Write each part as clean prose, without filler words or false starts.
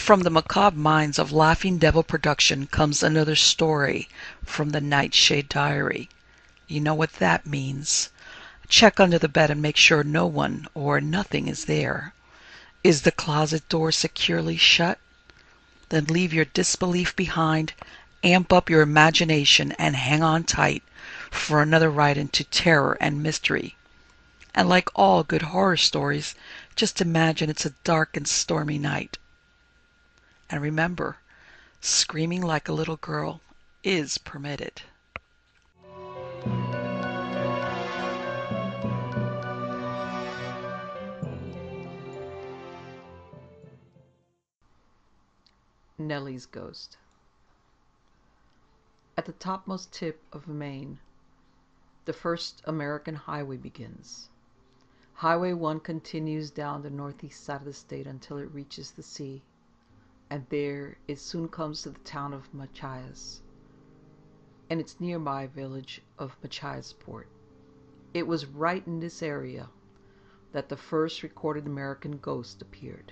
From the macabre minds of Laughing Devil Production comes another story from the Nightshade Diary. You know what that means. Check under the bed and make sure no one or nothing is there. Is the closet door securely shut? Then leave your disbelief behind, amp up your imagination, and hang on tight for another ride into terror and mystery. And like all good horror stories, just imagine it's a dark and stormy night. And remember, screaming like a little girl is permitted. Nelly's Ghost. At the topmost tip of Maine, the first American highway begins. Highway 1 continues down the northeast side of the state until it reaches the sea, and there it soon comes to the town of Machias and its nearby village of Machiasport. It was right in this area that the first recorded American ghost appeared.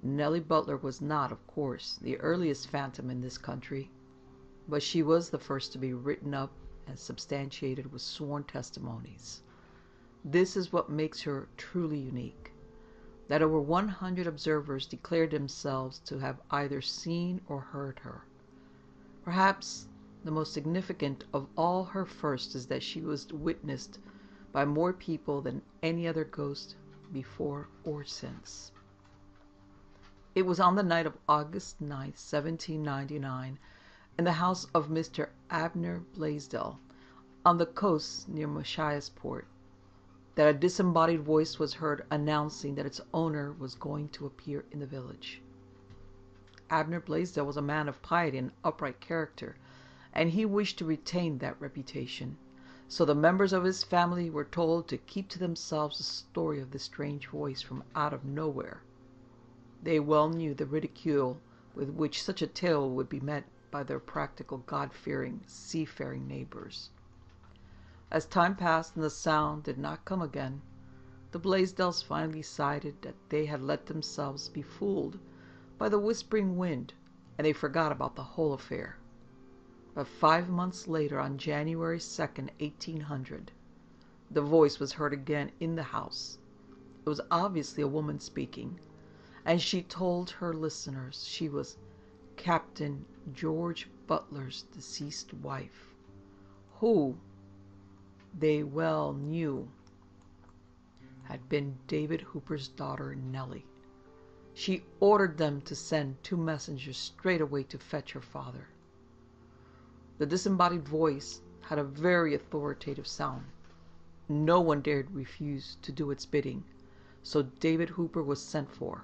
Nelly Butler was not, of course, the earliest phantom in this country, but she was the first to be written up and substantiated with sworn testimonies. This is what makes her truly unique, that over 100 observers declared themselves to have either seen or heard her. Perhaps the most significant of all her firsts is that she was witnessed by more people than any other ghost before or since. It was on the night of August 9th, 1799, in the house of Mr. Abner Blaisdell, on the coast near Machiasport, that a disembodied voice was heard announcing that its owner was going to appear in the village. Abner Blaisdell was a man of piety and upright character, and he wished to retain that reputation, so the members of his family were told to keep to themselves the story of this strange voice from out of nowhere. They well knew the ridicule with which such a tale would be met by their practical, God-fearing, seafaring neighbors. As time passed and the sound did not come again, the Blaisdells finally decided that they had let themselves be fooled by the whispering wind, and they forgot about the whole affair. But 5 months later, on January 2nd, 1800, the voice was heard again in the house. It was obviously a woman speaking, and she told her listeners she was Captain George Butler's deceased wife, who, they well knew, had been David Hooper's daughter, Nelly. She ordered them to send 2 messengers straight away to fetch her father. The disembodied voice had a very authoritative sound. No one dared refuse to do its bidding, so David Hooper was sent for.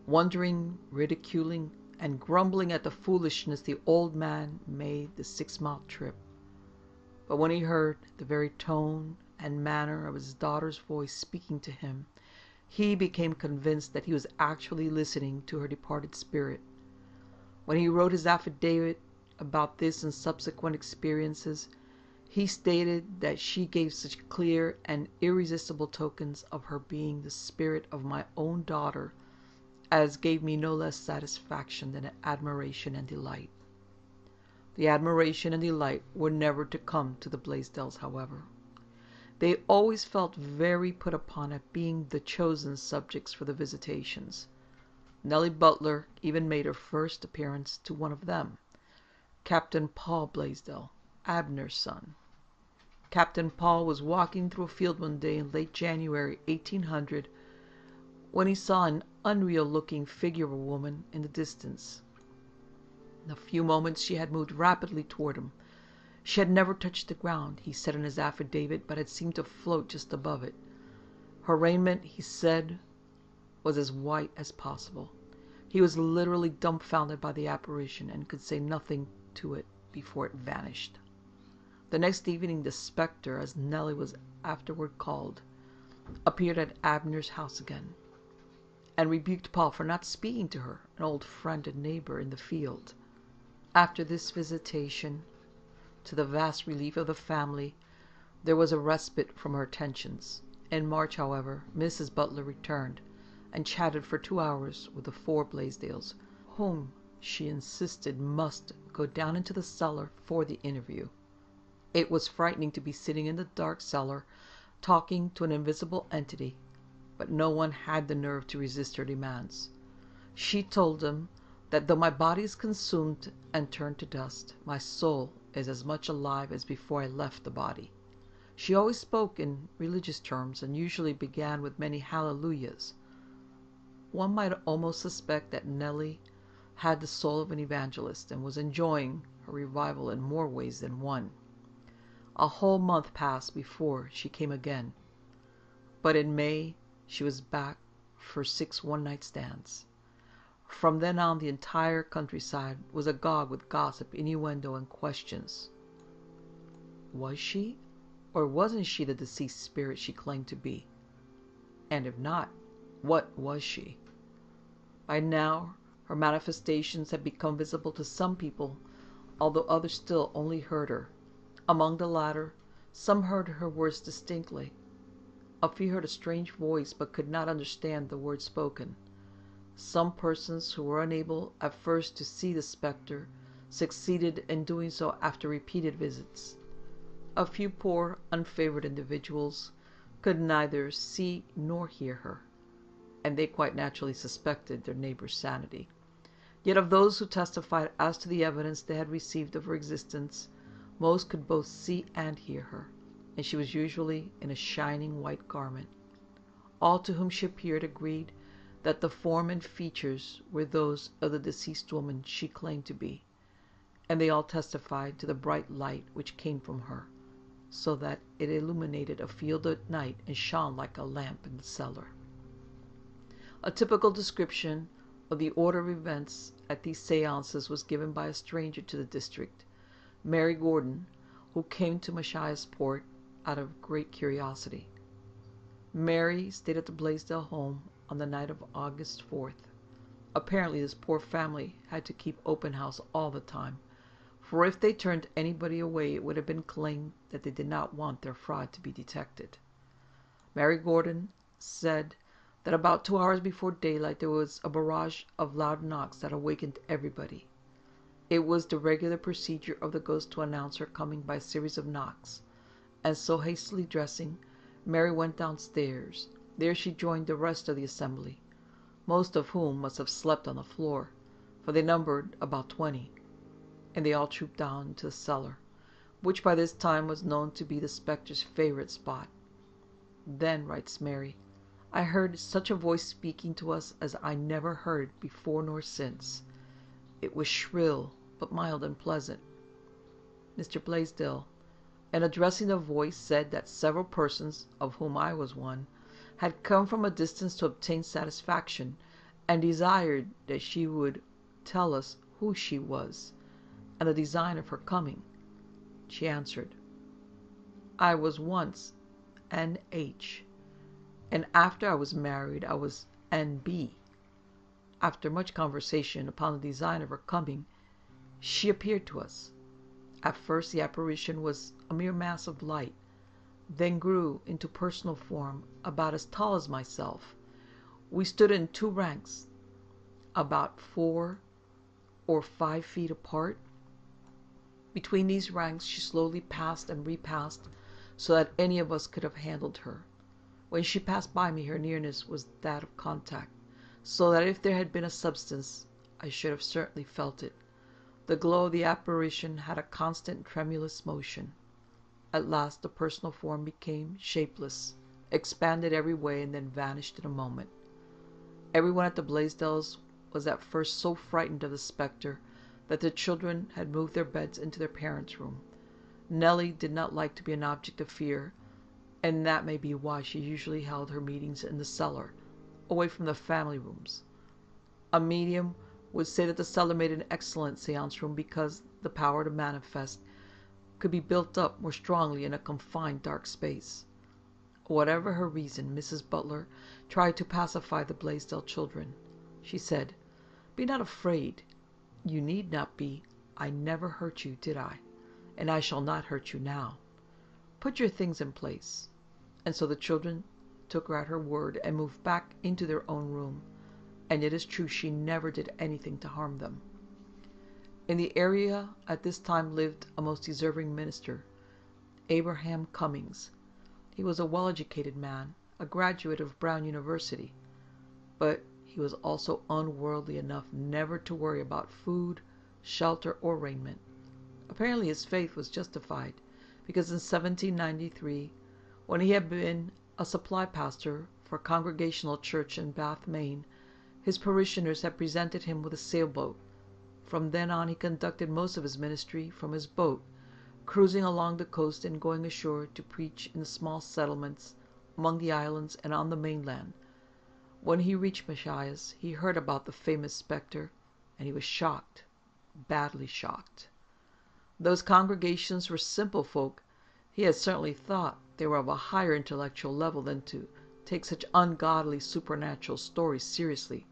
Wondering, ridiculing, and grumbling at the foolishness, the old man made the 6-mile trip. But when he heard the very tone and manner of his daughter's voice speaking to him, he became convinced that he was actually listening to her departed spirit. When he wrote his affidavit about this and subsequent experiences, he stated that she gave such clear and irresistible tokens of her being the spirit of my own daughter as gave me no less satisfaction than admiration and delight. The admiration and delight were never to come to the Blaisdells, however. They always felt very put upon at being the chosen subjects for the visitations. Nelly Butler even made her first appearance to one of them, Captain Paul Blaisdell, Abner's son. Captain Paul was walking through a field one day in late January, 1800, when he saw an unreal-looking figure of a woman in the distance. In a few moments she had moved rapidly toward him. She had never touched the ground, he said in his affidavit, but had seemed to float just above it. Her raiment, he said, was as white as possible. He was literally dumbfounded by the apparition and could say nothing to it before it vanished. The next evening the spectre, as Nelly was afterward called, appeared at Abner's house again, and rebuked Paul for not speaking to her, an old friend and neighbor, in the field. After this visitation, to the vast relief of the family, there was a respite from her attentions. In March, however, Mrs. Butler returned, and chatted for 2 hours with the 4 Blaisdells, whom she insisted must go down into the cellar for the interview. It was frightening to be sitting in the dark cellar talking to an invisible entity, but no one had the nerve to resist her demands. She told them that though my body is consumed and turned to dust, my soul is as much alive as before I left the body. She always spoke in religious terms and usually began with many hallelujahs. One might almost suspect that Nelly had the soul of an evangelist and was enjoying her revival in more ways than one. A whole month passed before she came again, but in May she was back for 6 one-night stands. From then on, the entire countryside was agog with gossip, innuendo, and questions. Was she, or wasn't she the deceased spirit she claimed to be? And if not, what was she? By now, her manifestations had become visible to some people, although others still only heard her. Among the latter, some heard her words distinctly. A few heard a strange voice but could not understand the words spoken. Some persons who were unable at first to see the spectre succeeded in doing so after repeated visits. A few poor, unfavored individuals could neither see nor hear her, and they quite naturally suspected their neighbor's sanity. Yet of those who testified as to the evidence they had received of her existence, most could both see and hear her, and she was usually in a shining white garment. All to whom she appeared agreed that the form and features were those of the deceased woman she claimed to be, and they all testified to the bright light which came from her, so that it illuminated a field at night and shone like a lamp in the cellar. A typical description of the order of events at these seances was given by a stranger to the district, Mary Gordon, who came to Machiasport out of great curiosity. Mary stayed at the Blaisdell home on the night of August 4th. Apparently this poor family had to keep open house all the time, for if they turned anybody away it would have been claimed that they did not want their fraud to be detected. Mary Gordon said that about 2 hours before daylight there was a barrage of loud knocks that awakened everybody. It was the regular procedure of the ghost to announce her coming by a series of knocks, and so hastily dressing, Mary went downstairs. There she joined the rest of the assembly, most of whom must have slept on the floor, for they numbered about 20, and they all trooped down to the cellar, which by this time was known to be the spectre's favorite spot. Then, writes Mary, I heard such a voice speaking to us as I never heard before nor since. It was shrill, but mild and pleasant. Mr. Blaisdell, in addressing the voice, said that several persons, of whom I was one, had come from a distance to obtain satisfaction, and desired that she would tell us who she was, and the design of her coming. She answered, I was once N.H., and after I was married I was N.B. After much conversation upon the design of her coming, she appeared to us. At first the apparition was a mere mass of light, then grew into personal form about as tall as myself. We stood in 2 ranks, about 4 or 5 feet apart. Between these ranks she slowly passed and repassed, so that any of us could have handled her. When she passed by me, her nearness was that of contact, so that if there had been a substance, I should have certainly felt it. The glow of the apparition had a constant tremulous motion. At last the personal form became shapeless, expanded every way, and then vanished in a moment. Everyone at the Blaisdells was at first so frightened of the spectre that the children had moved their beds into their parents' room. Nelly did not like to be an object of fear, and that may be why she usually held her meetings in the cellar, away from the family rooms. A medium would say that the cellar made an excellent seance room because the power to manifest could be built up more strongly in a confined dark space. Whatever her reason, Mrs. Butler tried to pacify the Blaisdell children. She said, Be not afraid. You need not be. I never hurt you, did I? And I shall not hurt you now. Put your things in place. And so the children took her at her word and moved back into their own room, and it is true she never did anything to harm them. In the area at this time lived a most deserving minister, Abraham Cummings. He was a well-educated man, a graduate of Brown University, but he was also unworldly enough never to worry about food, shelter, or raiment. Apparently his faith was justified, because in 1793, when he had been a supply pastor for a Congregational church in Bath, Maine, his parishioners had presented him with a sailboat. From then on he conducted most of his ministry from his boat, cruising along the coast and going ashore to preach in the small settlements among the islands and on the mainland. When he reached Machias, he heard about the famous spectre, and he was shocked, badly shocked. Those congregations were simple folk. He had certainly thought they were of a higher intellectual level than to take such ungodly supernatural stories seriously.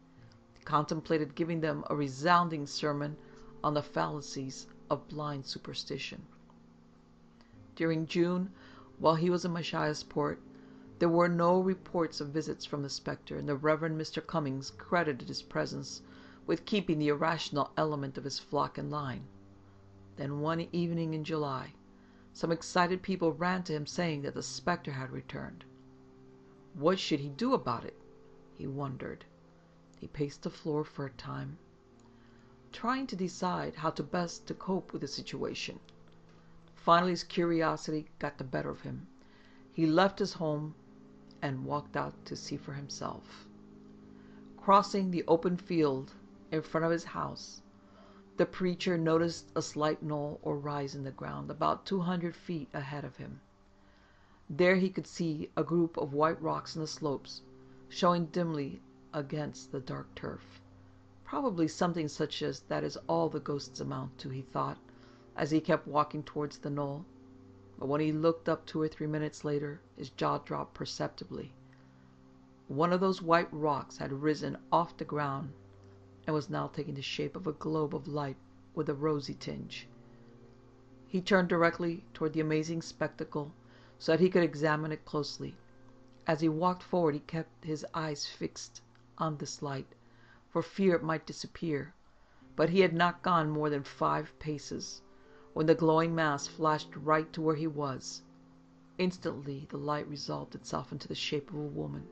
He contemplated giving them a resounding sermon on the fallacies of blind superstition. During June, while he was in Machias Port, there were no reports of visits from the spectre, and the Reverend Mr. Cummings credited his presence with keeping the irrational element of his flock in line. Then one evening in July, some excited people ran to him saying that the spectre had returned. What should he do about it? He wondered. He paced the floor for a time, trying to decide how to best to cope with the situation. Finally, his curiosity got the better of him. He left his home and walked out to see for himself. Crossing the open field in front of his house, the preacher noticed a slight knoll or rise in the ground about 200 feet ahead of him. There he could see a group of white rocks in the slopes, showing dimly against the dark turf. Probably something such as that is all the ghosts amount to, he thought, as he kept walking towards the knoll. But when he looked up 2 or 3 minutes later, his jaw dropped perceptibly. One of those white rocks had risen off the ground and was now taking the shape of a globe of light with a rosy tinge. He turned directly toward the amazing spectacle so that he could examine it closely. As he walked forward, he kept his eyes fixed on this light, for fear it might disappear. But he had not gone more than 5 paces when the glowing mass flashed right to where he was. Instantly the light resolved itself into the shape of a woman.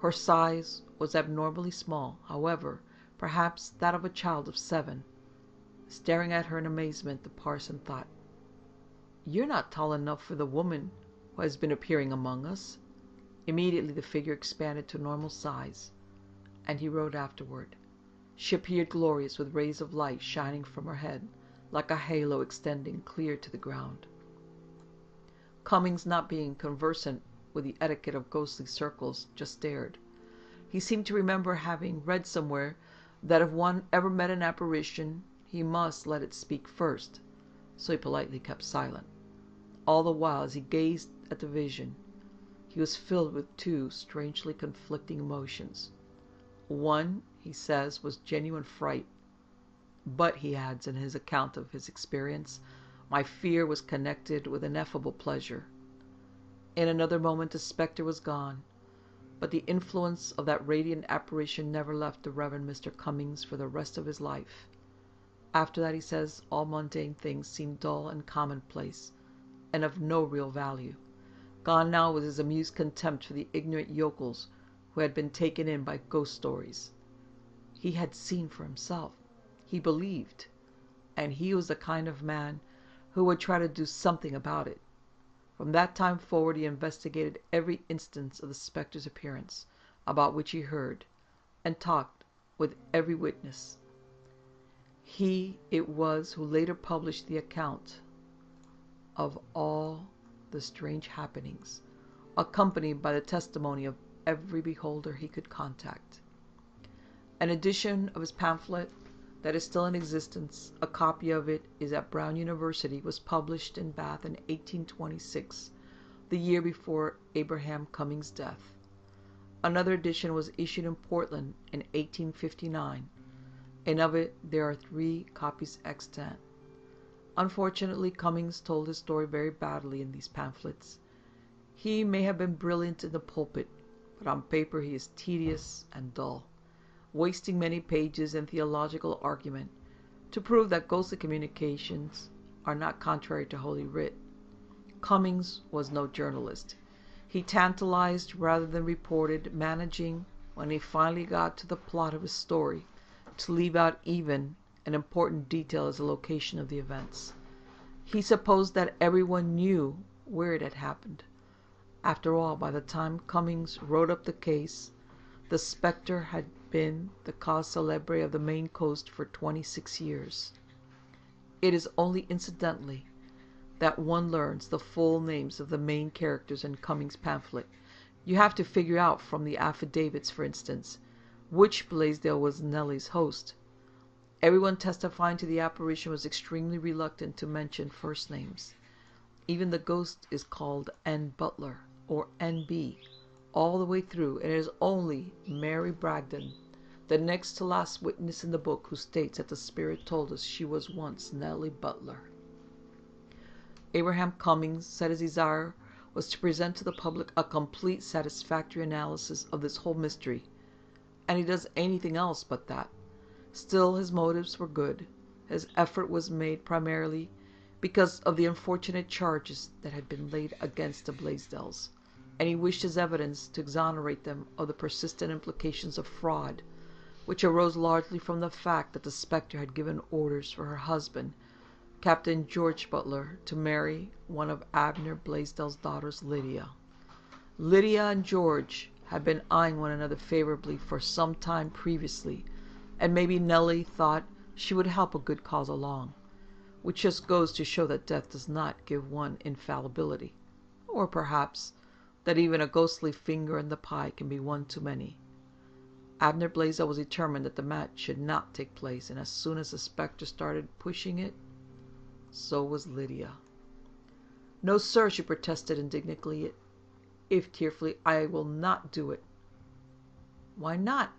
Her size was abnormally small, however, perhaps that of a child of 7. Staring at her in amazement, the parson thought, "You're not tall enough for the woman who has been appearing among us." Immediately the figure expanded to normal size, and he wrote afterward, she appeared glorious with rays of light shining from her head, like a halo extending clear to the ground. Cummings, not being conversant with the etiquette of ghostly circles, just stared. He seemed to remember having read somewhere that if one ever met an apparition, he must let it speak first, so he politely kept silent. All the while, as he gazed at the vision, he was filled with 2 strangely conflicting emotions. One, he says, was genuine fright. But, he adds in his account of his experience, my fear was connected with ineffable pleasure. In another moment the spectre was gone, but the influence of that radiant apparition never left the Reverend Mr. Cummings for the rest of his life. After that, he says, all mundane things seemed dull and commonplace, and of no real value. Gone now was his amused contempt for the ignorant yokels who had been taken in by ghost stories. He had seen for himself. He believed, and he was the kind of man who would try to do something about it. From that time forward he investigated every instance of the spectre's appearance, about which he heard, and talked with every witness. He it was who later published the account of all the strange happenings, accompanied by the testimony of every beholder he could contact. An edition of his pamphlet that is still in existence, a copy of it is at Brown University, was published in Bath in 1826, the year before Abraham Cummings' death. Another edition was issued in Portland in 1859, and of it there are 3 copies extant. Unfortunately, Cummings told his story very badly in these pamphlets. He may have been brilliant in the pulpit, but on paper he is tedious and dull, wasting many pages in theological argument to prove that ghostly communications are not contrary to Holy Writ. Cummings was no journalist. He tantalized rather than reported, managing, when he finally got to the plot of his story, to leave out even an important detail as the location of the events. He supposed that everyone knew where it had happened. After all, by the time Cummings wrote up the case, the spectre had been the cause célèbre of the Maine coast for 26 years. It is only incidentally that one learns the full names of the main characters in Cummings' pamphlet. You have to figure out from the affidavits, for instance, which Blaisdell was Nelly's host. Everyone testifying to the apparition was extremely reluctant to mention first names. Even the ghost is called N. Butler, or N.B., all the way through, and it is only Mary Bragdon, the next to last witness in the book, who states that the spirit told us she was once Nelly Butler. Abraham Cummings said his desire was to present to the public a complete, satisfactory analysis of this whole mystery, and he does anything else but that. Still, his motives were good. His effort was made primarily because of the unfortunate charges that had been laid against the Blaisdells, and he wished his evidence to exonerate them of the persistent implications of fraud, which arose largely from the fact that the spectre had given orders for her husband, Captain George Butler, to marry one of Abner Blaisdell's daughters, Lydia. Lydia and George had been eyeing one another favorably for some time previously, and maybe Nelly thought she would help a good cause along, which just goes to show that death does not give one infallibility, or perhaps that even a ghostly finger in the pie can be one too many. Abner Blaisdell was determined that the match should not take place, and as soon as the spectre started pushing it, so was Lydia. "No, sir," she protested indignantly, if tearfully, "I will not do it." "Why not?"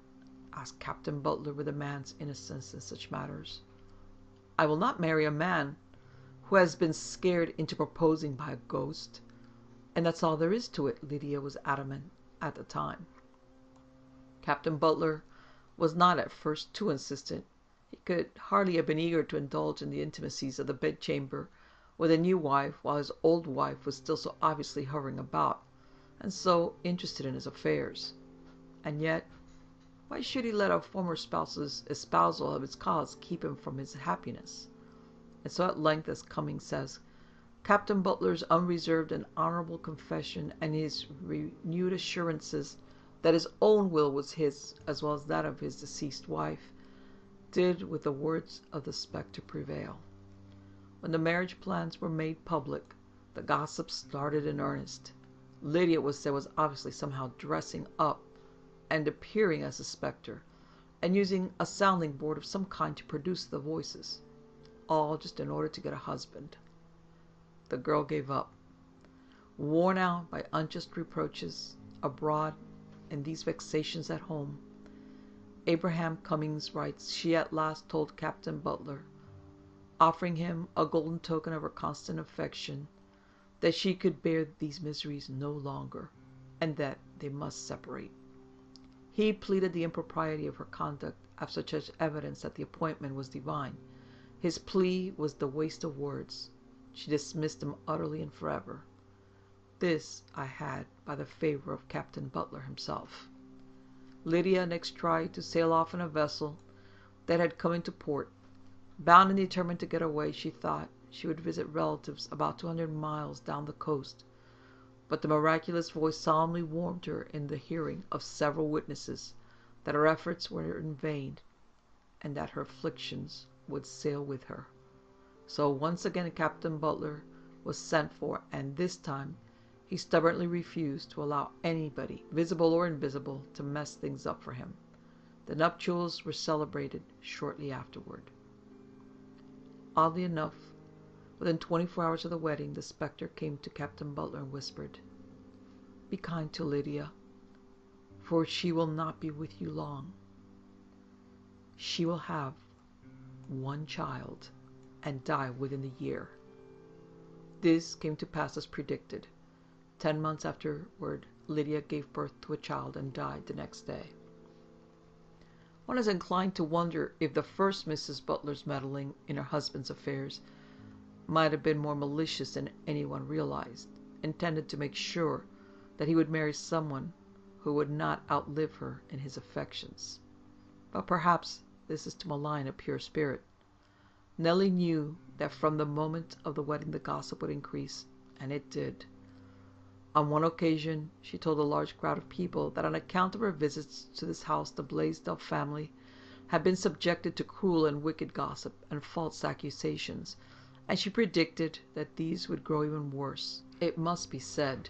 asked Captain Butler with a man's innocence in such matters. "I will not marry a man who has been scared into proposing by a ghost. And that's all there is to it," Lydia was adamant at the time. Captain Butler was not at first too insistent. He could hardly have been eager to indulge in the intimacies of the bedchamber with a new wife while his old wife was still so obviously hovering about, and so interested in his affairs. And yet, why should he let a former spouse's espousal of his cause keep him from his happiness? And so at length, as Cummings says, Captain Butler's unreserved and honorable confession and his renewed assurances that his own will was his as well as that of his deceased wife did with the words of the spectre prevail. When the marriage plans were made public, the gossip started in earnest. Lydia was obviously somehow dressing up and appearing as a spectre, and using a sounding board of some kind to produce the voices, all just in order to get a husband. The girl gave up. Worn out by unjust reproaches abroad and these vexations at home, Abraham Cummings writes, she at last told Captain Butler, offering him a golden token of her constant affection, that she could bear these miseries no longer, and that they must separate. He pleaded the impropriety of her conduct after such evidence that the appointment was divine. His plea was the waste of words. She dismissed him utterly and forever. This I had by the favor of Captain Butler himself. Lydia next tried to sail off in a vessel that had come into port. Bound and determined to get away, she thought she would visit relatives about 200 miles down the coast. But the miraculous voice solemnly warned her in the hearing of several witnesses that her efforts were in vain, and that her afflictions would sail with her. So once again Captain Butler was sent for, and this time he stubbornly refused to allow anybody, visible or invisible, to mess things up for him. The nuptials were celebrated shortly afterward. Oddly enough, within 24 hours of the wedding, the spectre came to Captain Butler and whispered, "Be kind to Lydia, for she will not be with you long. She will have one child and die within the year." This came to pass as predicted. 10 months afterward, Lydia gave birth to a child and died the next day. One is inclined to wonder if the first Mrs. Butler's meddling in her husband's affairs might have been more malicious than anyone realized, intended to make sure that he would marry someone who would not outlive her in his affections. But perhaps this is to malign a pure spirit. Nelly knew that from the moment of the wedding the gossip would increase, and it did. On one occasion, she told a large crowd of people that on account of her visits to this house the Blaisdell family had been subjected to cruel and wicked gossip and false accusations, and she predicted that these would grow even worse. It must be said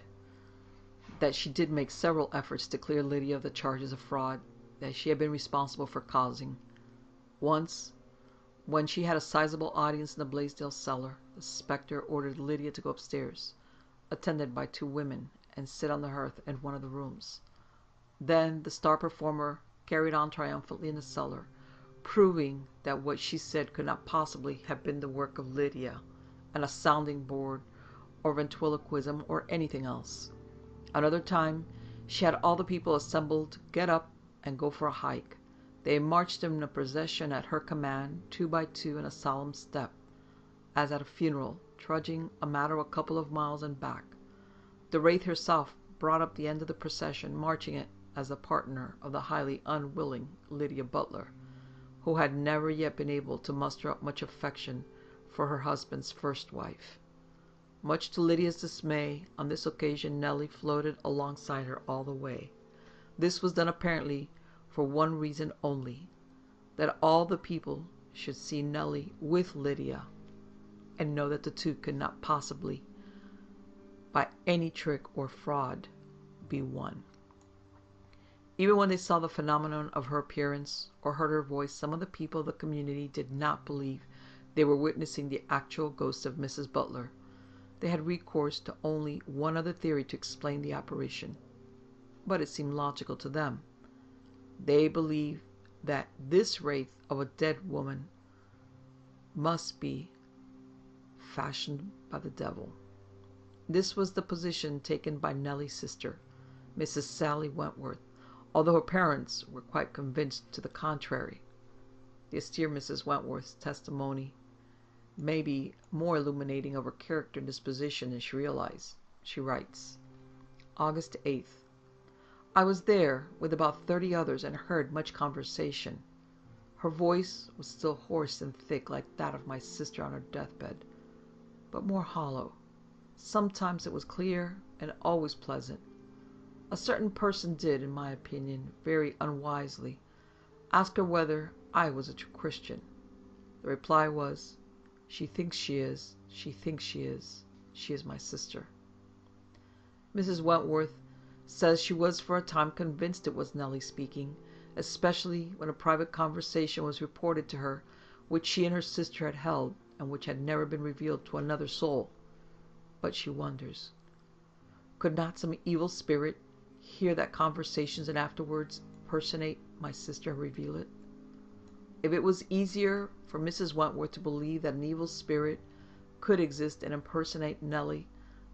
that she did make several efforts to clear Lydia of the charges of fraud that she had been responsible for causing. Once, when she had a sizable audience in the Blaisdell cellar, the spectre ordered Lydia to go upstairs, attended by 2 women, and sit on the hearth in one of the rooms. Then the star performer carried on triumphantly in the cellar, proving that what she said could not possibly have been the work of Lydia, and a sounding board, or ventriloquism, or anything else. Another time, she had all the people assembled get up and go for a hike. They marched in a procession at her command, 2 by 2 in a solemn step, as at a funeral, trudging a matter of a couple of miles and back. The wraith herself brought up the end of the procession, marching it as the partner of the highly unwilling Lydia Butler, who had never yet been able to muster up much affection for her husband's first wife. Much to Lydia's dismay, on this occasion Nelly floated alongside her all the way. This was done apparently for one reason only, that all the people should see Nelly with Lydia and know that the two could not possibly, by any trick or fraud, be one. Even when they saw the phenomenon of her appearance or heard her voice, some of the people of the community did not believe they were witnessing the actual ghost of Mrs. Butler. They had recourse to only one other theory to explain the apparition, but it seemed logical to them. They believed that this wraith of a dead woman must be fashioned by the devil. This was the position taken by Nelly's sister, Mrs. Sally Wentworth, although her parents were quite convinced to the contrary. The austere Mrs. Wentworth's testimony may be more illuminating of her character and disposition than she realized. She writes, August 8th. I was there with about 30 others and heard much conversation. Her voice was still hoarse and thick like that of my sister on her deathbed, but more hollow. Sometimes it was clear and always pleasant. A certain person did, in my opinion, very unwisely, ask her whether I was a true Christian. The reply was, she thinks she is, she thinks she is my sister. Mrs. Wentworth says she was for a time convinced it was Nelly speaking, especially when a private conversation was reported to her which she and her sister had held and which had never been revealed to another soul. But she wonders, could not some evil spirit hear that conversations and afterwards personate my sister and reveal it? If it was easier for Mrs. Wentworth to believe that an evil spirit could exist and impersonate Nelly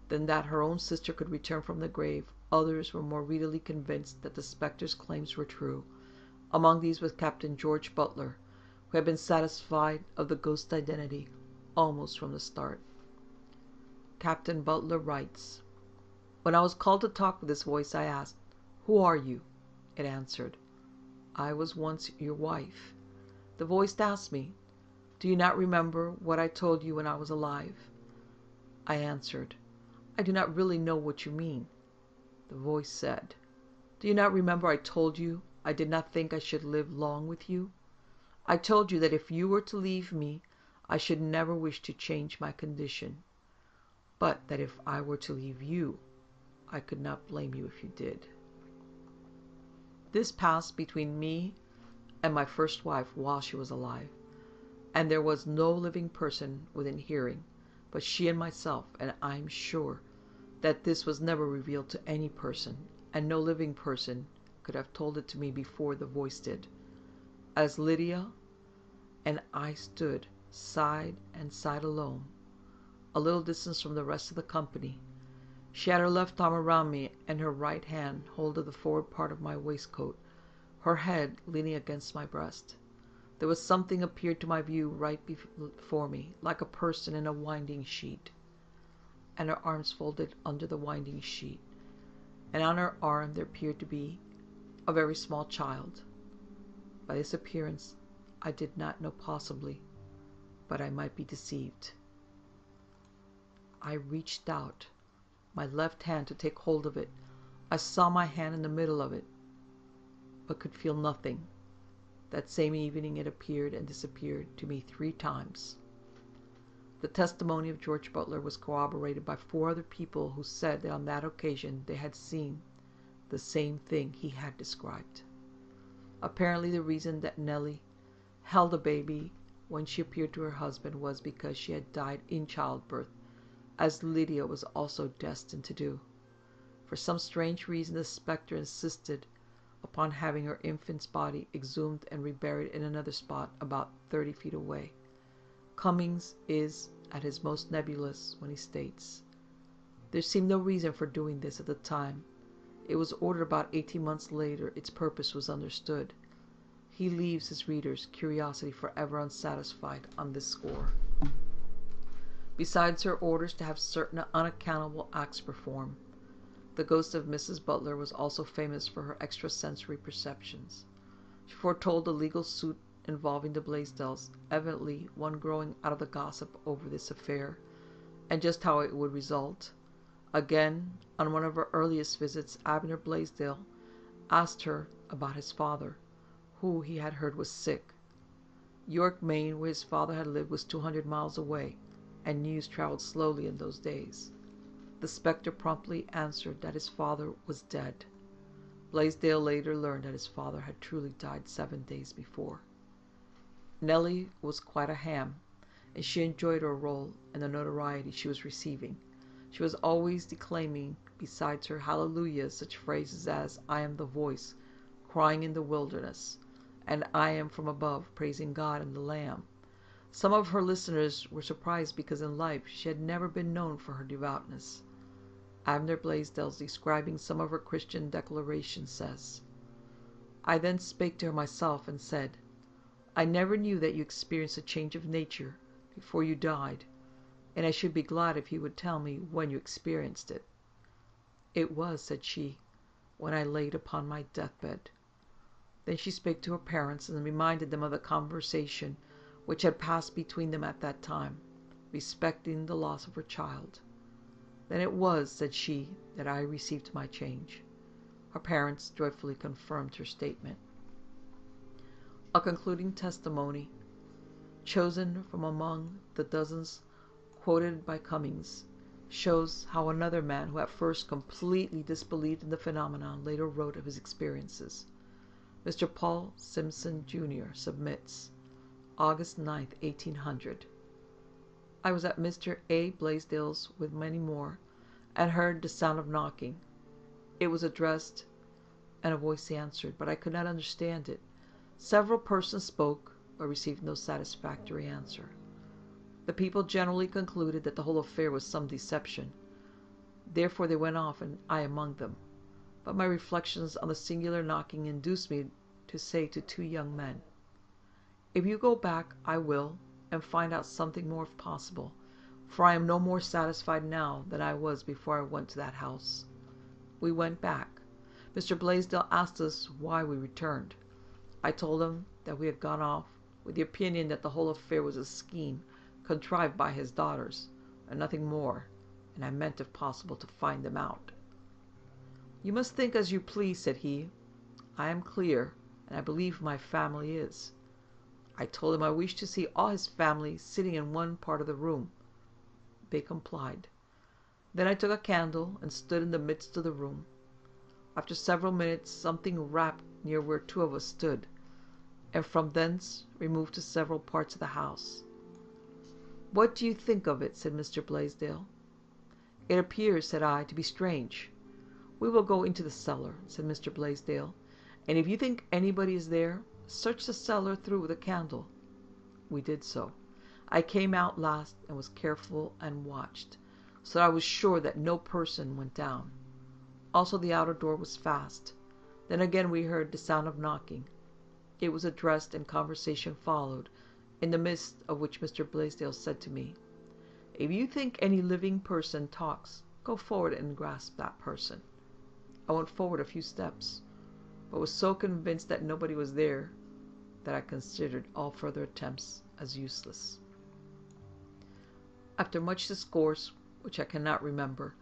than that her own sister could return from the grave, others were more readily convinced that the spectre's claims were true. Among these was Captain George Butler, who had been satisfied of the ghost's identity almost from the start. Captain Butler writes, when I was called to talk with this voice, I asked, "Who are you?" It answered, "I was once your wife." The voice asked me, "Do you not remember what I told you when I was alive?" I answered, "I do not really know what you mean." The voice said, "Do you not remember I told you I did not think I should live long with you? I told you that if you were to leave me, I should never wish to change my condition, but that if I were to leave you, I could not blame you if you did." This passed between me and my first wife while she was alive, and there was no living person within hearing but she and myself, and I am sure that this was never revealed to any person, and no living person could have told it to me before the voice did. As Lydia and I stood side and side alone, a little distance from the rest of the company, She had her left arm around me and her right hand hold of the forward part of my waistcoat, her head leaning against my breast. There was something appeared to my view right before me, like a person in a winding sheet, and her arms folded under the winding sheet, and on her arm there appeared to be a very small child. By this appearance, I did not know possibly, but I might be deceived. I reached out my left hand to take hold of it. I saw my hand in the middle of it, but could feel nothing. That same evening it appeared and disappeared to me 3 times. The testimony of George Butler was corroborated by 4 other people who said that on that occasion they had seen the same thing he had described. Apparently the reason that Nelly held a baby when she appeared to her husband was because she had died in childbirth, as Lydia was also destined to do. For some strange reason, the specter insisted upon having her infant's body exhumed and reburied in another spot about 30 feet away. Cummings is at his most nebulous when he states, "There seemed no reason for doing this at the time. It was ordered about 18 months later. Its purpose was understood." He leaves his readers' curiosity forever unsatisfied on this score. Besides her orders to have certain unaccountable acts performed, the ghost of Mrs. Butler was also famous for her extrasensory perceptions. She foretold a legal suit involving the Blaisdells, evidently one growing out of the gossip over this affair, and just how it would result. Again, on one of her earliest visits, Abner Blaisdell asked her about his father, who he had heard was sick. York, Maine, where his father had lived, was 200 miles away, and news traveled slowly in those days. The specter promptly answered that his father was dead. Blaisdell later learned that his father had truly died 7 days before. Nelly was quite a ham, and she enjoyed her role and the notoriety she was receiving. She was always declaiming, besides her hallelujahs, such phrases as, "I am the voice crying in the wilderness," and "I am from above praising God and the Lamb." Some of her listeners were surprised because in life she had never been known for her devoutness. Abner Blaisdell, describing some of her Christian declarations, says, "I then spake to her myself and said, 'I never knew that you experienced a change of nature before you died, and I should be glad if you would tell me when you experienced it.' 'It was,' said she, 'when I laid upon my deathbed.'" Then she spake to her parents and reminded them of the conversation which had passed between them at that time, respecting the loss of her child. "Then it was," said she, "that I received my change." Her parents joyfully confirmed her statement. A concluding testimony, chosen from among the dozens quoted by Cummings, shows how another man who at first completely disbelieved in the phenomenon later wrote of his experiences. Mr. Paul Simpson, Jr., submits, August 9, 1800. "I was at Mr. A. Blaisdell's with many more, and heard the sound of knocking. It was addressed, and a voice answered, but I could not understand it. Several persons spoke, but received no satisfactory answer. The people generally concluded that the whole affair was some deception. Therefore they went off, and I among them. But my reflections on the singular knocking induced me to say to 2 young men, 'If you go back, I will, and find out something more if possible, for I am no more satisfied now than I was before I went to that house.' We went back. Mr. Blaisdell asked us why we returned. I told him that we had gone off with the opinion that the whole affair was a scheme contrived by his daughters, and nothing more, and I meant, if possible, to find them out. 'You must think as you please,' said he. 'I am clear, and I believe my family is.' I told him I wished to see all his family sitting in one part of the room. They complied. Then I took a candle and stood in the midst of the room. After several minutes something rapped near where 2 of us stood, and from thence removed to several parts of the house. 'What do you think of it?' said Mr. Blaisdell. 'It appears,' said I, 'to be strange.' 'We will go into the cellar,' said Mr. Blaisdell, 'and if you think anybody is there, search the cellar through with a candle.' We did so. I came out last and was careful and watched. so that I was sure that no person went down. Also, the outer door was fast. Then again we heard the sound of knocking. It was addressed, and conversation followed, in the midst of which Mr. Blaisdell said to me, "If you think any living person talks, go forward and grasp that person." I went forward a few steps, but was so convinced that nobody was there that I considered all further attempts as useless. After much discourse, which I cannot remember,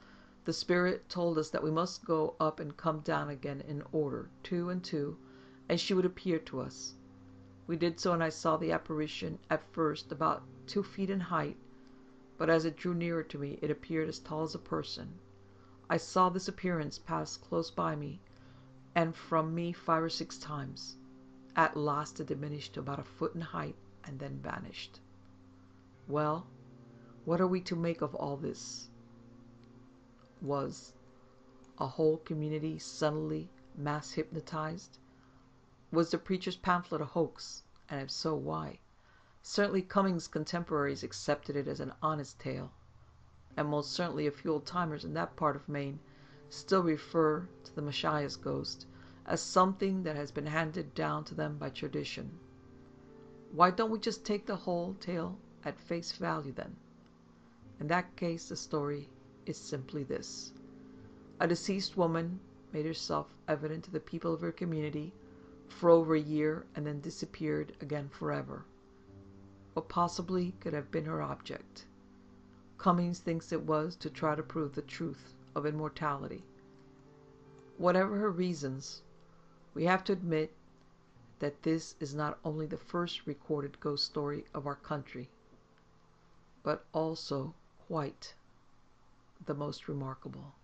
the spirit told us that we must go up and come down again in order, 2 and 2, and she would appear to us. We did so, and I saw the apparition at first about 2 feet in height, but as it drew nearer to me, it appeared as tall as a person. I saw this appearance pass close by me, and from me 5 or 6 times. At last it diminished to about 1 foot in height, and then vanished. Well, what are we to make of all this? Was a whole community suddenly mass hypnotized? Was the preacher's pamphlet a hoax, and if so, why? Certainly Cummings' contemporaries accepted it as an honest tale, and most certainly a few old-timers in that part of Maine still refer to the Messiah's ghost as something that has been handed down to them by tradition. Why don't we just take the whole tale at face value then? In that case, the story is simply this. A deceased woman made herself evident to the people of her community for over a year and then disappeared again forever. What possibly could have been her object? Cummings thinks it was to try to prove the truth of immortality. Whatever her reasons, we have to admit that this is not only the first recorded ghost story of our country, but also quite the most remarkable.